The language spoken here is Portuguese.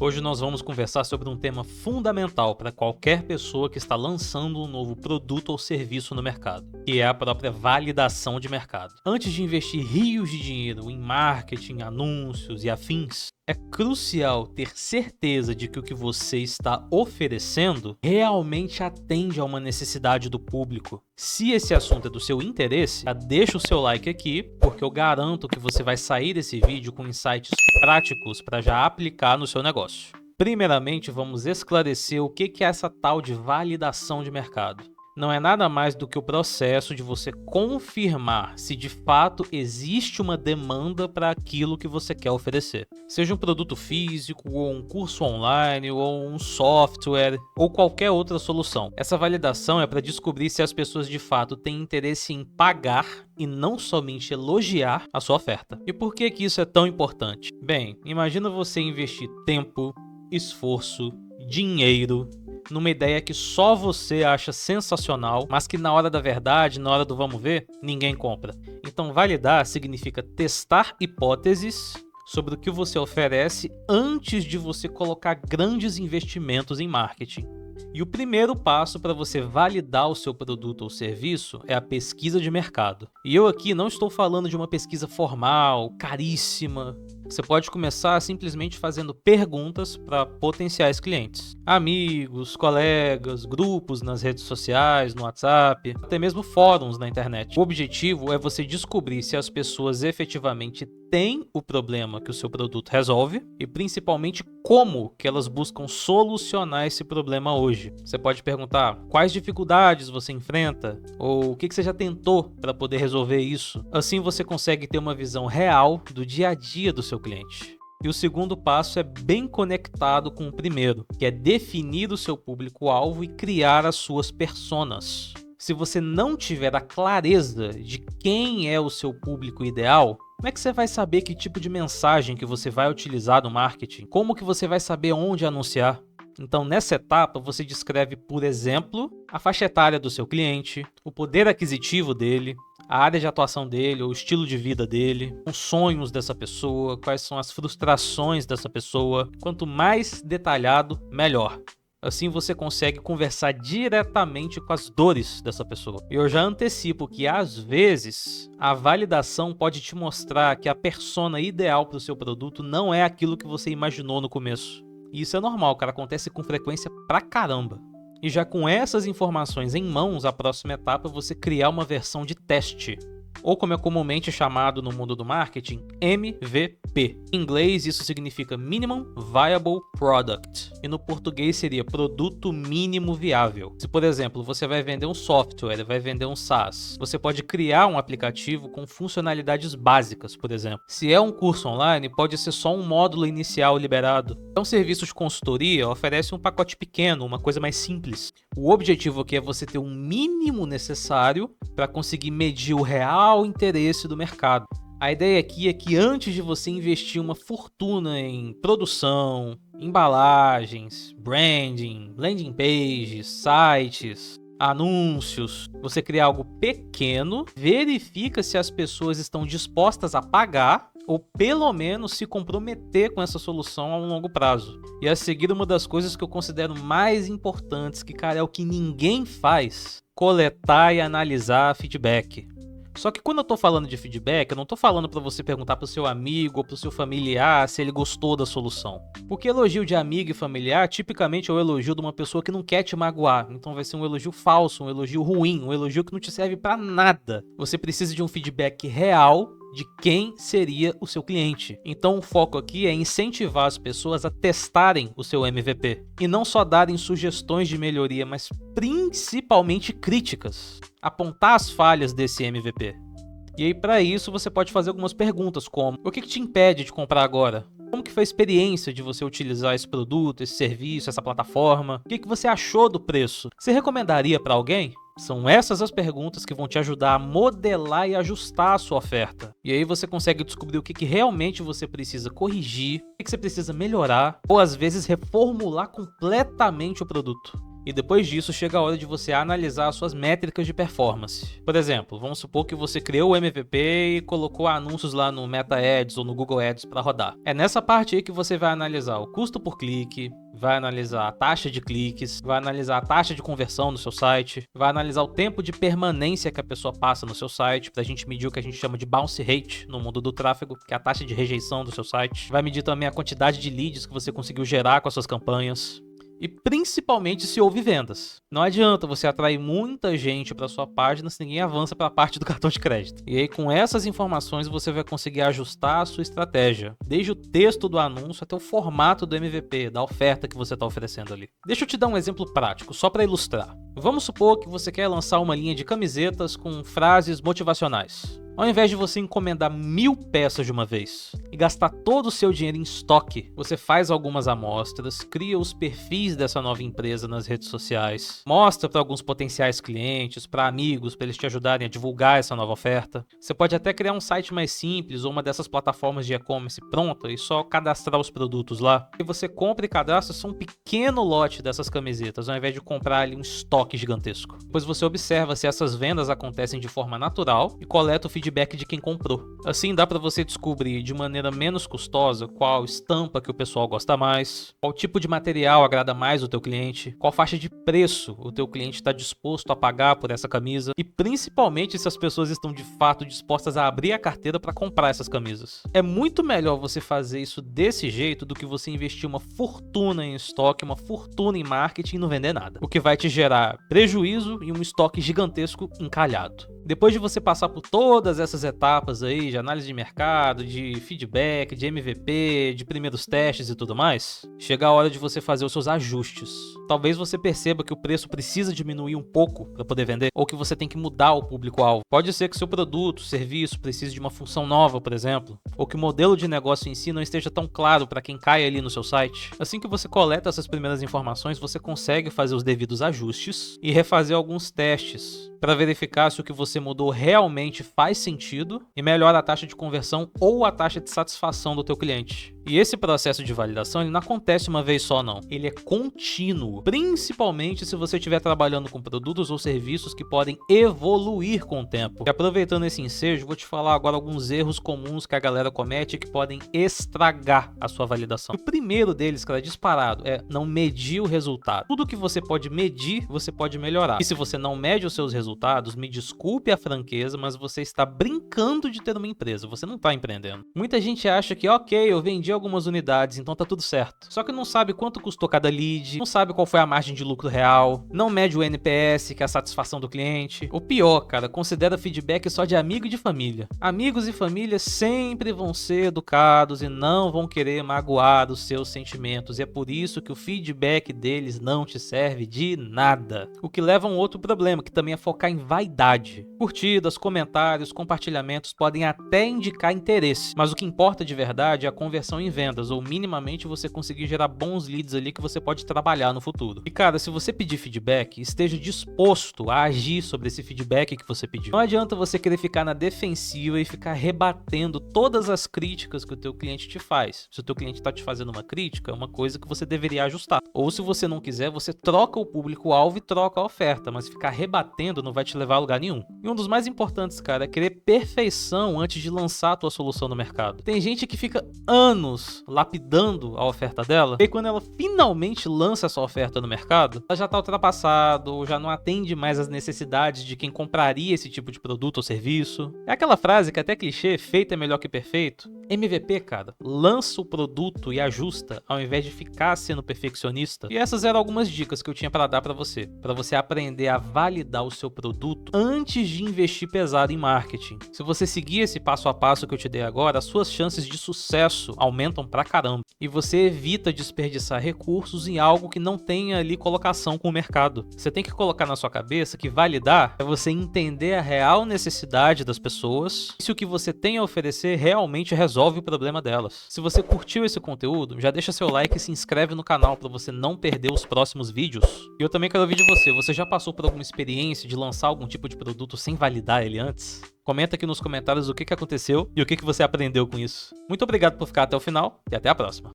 Hoje nós vamos conversar sobre um tema fundamental para qualquer pessoa que está lançando um novo produto ou serviço no mercado, que é a própria validação de mercado. Antes de investir rios de dinheiro em marketing, anúncios e afins, é crucial ter certeza de que o que você está oferecendo realmente atende a uma necessidade do público. Se esse assunto é do seu interesse, já deixa o seu like aqui, porque eu garanto que você vai sair desse vídeo com insights práticos para já aplicar no seu negócio. Primeiramente, vamos esclarecer o que é essa tal de validação de mercado. Não é nada mais do que o processo de você confirmar se de fato existe uma demanda para aquilo que você quer oferecer. Seja um produto físico, ou um curso online, ou um software, ou qualquer outra solução. Essa validação é para descobrir se as pessoas de fato têm interesse em pagar e não somente elogiar a sua oferta. E por que isso é tão importante? Bem, imagina você investir tempo, esforço, dinheiro numa ideia que só você acha sensacional, mas que na hora da verdade, na hora do vamos ver, ninguém compra. Então validar significa testar hipóteses sobre o que você oferece antes de você colocar grandes investimentos em marketing. E o primeiro passo para você validar o seu produto ou serviço é a pesquisa de mercado. E eu aqui não estou falando de uma pesquisa formal, caríssima. Você pode começar simplesmente fazendo perguntas para potenciais clientes. Amigos, colegas, grupos nas redes sociais, no WhatsApp, até mesmo fóruns na internet. O objetivo é você descobrir se as pessoas efetivamente têm o problema que o seu produto resolve e principalmente como que elas buscam solucionar esse problema hoje. Você pode perguntar quais dificuldades você enfrenta ou o que você já tentou para poder resolver isso. Assim você consegue ter uma visão real do dia a dia do seu cliente. E o segundo passo é bem conectado com o primeiro, que é definir o seu público-alvo e criar as suas personas. Se você não tiver a clareza de quem é o seu público ideal, como é que você vai saber que tipo de mensagem que você vai utilizar no marketing? Como que você vai saber onde anunciar? Então, nessa etapa, você descreve, por exemplo, a faixa etária do seu cliente, o poder aquisitivo dele, a área de atuação dele, o estilo de vida dele, os sonhos dessa pessoa, quais são as frustrações dessa pessoa. Quanto mais detalhado, melhor. Assim você consegue conversar diretamente com as dores dessa pessoa. Eu já antecipo que, às vezes, a validação pode te mostrar que a persona ideal para o seu produto não é aquilo que você imaginou no começo. E isso é normal, cara, acontece com frequência pra caramba. E já com essas informações em mãos, a próxima etapa é você criar uma versão de teste, ou como é comumente chamado no mundo do marketing, MVP. Em inglês isso significa Minimum Viable Product, e no português seria Produto Mínimo Viável. Se, por exemplo, você vai vender um software, vai vender um SaaS, você pode criar um aplicativo com funcionalidades básicas, por exemplo. Se é um curso online, pode ser só um módulo inicial liberado. Então, serviço de consultoria oferece um pacote pequeno, uma coisa mais simples. O objetivo aqui é você ter um mínimo necessário para conseguir medir o real interesse do mercado. A ideia aqui é que antes de você investir uma fortuna em produção, embalagens, branding, landing pages, sites, anúncios, você cria algo pequeno, verifica se as pessoas estão dispostas a pagar ou pelo menos se comprometer com essa solução a um longo prazo. E a seguir, uma das coisas que eu considero mais importantes, que, cara, é o que ninguém faz: coletar e analisar feedback. Só que quando eu tô falando de feedback, eu não tô falando para você perguntar pro seu amigo ou pro seu familiar se ele gostou da solução. Porque elogio de amigo e familiar tipicamente é o elogio de uma pessoa que não quer te magoar. Então vai ser um elogio falso, um elogio ruim, um elogio que não te serve para nada. Você precisa de um feedback real de quem seria o seu cliente. Então o foco aqui é incentivar as pessoas a testarem o seu MVP. E não só darem sugestões de melhoria, mas principalmente críticas. Apontar as falhas desse MVP. E aí, para isso, você pode fazer algumas perguntas como: o que te impede de comprar agora? Como que foi a experiência de você utilizar esse produto, esse serviço, essa plataforma? O que você achou do preço? Você recomendaria para alguém? São essas as perguntas que vão te ajudar a modelar e ajustar a sua oferta. E aí você consegue descobrir o que realmente você precisa corrigir, o que você precisa melhorar, ou às vezes reformular completamente o produto. E depois disso, chega a hora de você analisar as suas métricas de performance. Por exemplo, vamos supor que você criou o MVP e colocou anúncios lá no Meta Ads ou no Google Ads para rodar. É nessa parte aí que você vai analisar o custo por clique, vai analisar a taxa de cliques, vai analisar a taxa de conversão no seu site, vai analisar o tempo de permanência que a pessoa passa no seu site, pra gente medir o que a gente chama de bounce rate no mundo do tráfego, que é a taxa de rejeição do seu site. Vai medir também a quantidade de leads que você conseguiu gerar com as suas campanhas. E principalmente se houve vendas. Não adianta você atrair muita gente para sua página se ninguém avança para a parte do cartão de crédito. E aí com essas informações você vai conseguir ajustar a sua estratégia, desde o texto do anúncio até o formato do MVP, da oferta que você está oferecendo ali. Deixa eu te dar um exemplo prático, só para ilustrar. Vamos supor que você quer lançar uma linha de camisetas com frases motivacionais. Ao invés de você encomendar 1000 peças de uma vez e gastar todo o seu dinheiro em estoque, você faz algumas amostras, cria os perfis dessa nova empresa nas redes sociais, mostra para alguns potenciais clientes, para amigos, para eles te ajudarem a divulgar essa nova oferta. Você pode até criar um site mais simples ou uma dessas plataformas de e-commerce pronta e só cadastrar os produtos lá. E você compra e cadastra só um pequeno lote dessas camisetas, ao invés de comprar ali um estoque gigantesco. Depois você observa se essas vendas acontecem de forma natural e coleta o feedback de quem comprou. Assim dá para você descobrir de maneira menos custosa qual estampa que o pessoal gosta mais, qual tipo de material agrada mais o teu cliente, qual faixa de preço o teu cliente está disposto a pagar por essa camisa e principalmente se as pessoas estão de fato dispostas a abrir a carteira para comprar essas camisas. É muito melhor você fazer isso desse jeito do que você investir uma fortuna em estoque, uma fortuna em marketing e não vender nada, o que vai te gerar prejuízo e um estoque gigantesco encalhado. Depois de você passar por todas essas etapas aí de análise de mercado, de feedback, de MVP, de primeiros testes e tudo mais, chega a hora de você fazer os seus ajustes. Talvez você perceba que o preço precisa diminuir um pouco para poder vender, ou que você tem que mudar o público-alvo. Pode ser que seu produto, serviço precise de uma função nova, por exemplo, ou que o modelo de negócio em si não esteja tão claro para quem cai ali no seu site. Assim que você coleta essas primeiras informações, você consegue fazer os devidos ajustes e refazer alguns testes para verificar se o que você mudou realmente faz sentido e melhora a taxa de conversão ou a taxa de satisfação do teu cliente. E esse processo de validação ele não acontece uma vez só não, ele é contínuo, principalmente se você estiver trabalhando com produtos ou serviços que podem evoluir com o tempo. E aproveitando esse ensejo, vou te falar agora alguns erros comuns que a galera comete e que podem estragar a sua validação. O primeiro deles, cara, disparado, é não medir o resultado. Tudo que você pode medir, você pode melhorar. E se você não mede os seus resultados, me desculpe a franqueza, mas você está brincando de ter uma empresa, você não está empreendendo. Muita gente acha que, ok, eu vendi algumas unidades, então tá tudo certo. Só que não sabe quanto custou cada lead, não sabe qual foi a margem de lucro real, não mede o NPS, que é a satisfação do cliente. O pior, cara, considera feedback só de amigo e de família. Amigos e família sempre vão ser educados e não vão querer magoar os seus sentimentos, e é por isso que o feedback deles não te serve de nada. O que leva a um outro problema, que também é focar em vaidade. Curtidas, comentários, compartilhamentos podem até indicar interesse, mas o que importa de verdade é a conversão em vendas, ou minimamente você conseguir gerar bons leads ali que você pode trabalhar no futuro. E cara, se você pedir feedback, esteja disposto a agir sobre esse feedback que você pediu. Não adianta você querer ficar na defensiva e ficar rebatendo todas as críticas que o teu cliente te faz. Se o teu cliente está te fazendo uma crítica, é uma coisa que você deveria ajustar. Ou se você não quiser, você troca o público-alvo e troca a oferta, mas ficar rebatendo não vai te levar a lugar nenhum. E um dos mais importantes, cara, é querer perfeição antes de lançar a tua solução no mercado. Tem gente que fica anos lapidando a oferta dela, e quando ela finalmente lança essa oferta no mercado, ela já está ultrapassada, ou já não atende mais às necessidades de quem compraria esse tipo de produto ou serviço. É aquela frase que até clichê, feito é melhor que perfeito. MVP, cara, lança o produto e ajusta, ao invés de ficar sendo perfeccionista. E essas eram algumas dicas que eu tinha para dar para você aprender a validar o seu produto antes de investir pesado em marketing. Se você seguir esse passo a passo que eu te dei agora, as suas chances de sucesso aumentam pra caramba. E você evita desperdiçar recursos em algo que não tenha ali colocação com o mercado. Você tem que colocar na sua cabeça que validar é você entender a real necessidade das pessoas e se o que você tem a oferecer realmente resolve o problema delas. Se você curtiu esse conteúdo, já deixa seu like e se inscreve no canal para você não perder os próximos vídeos. E eu também quero ouvir de você. Você já passou por alguma experiência de lançar algum tipo de produto sem validar ele antes? Comenta aqui nos comentários o que aconteceu e o que você aprendeu com isso. Muito obrigado por ficar até o final e até a próxima.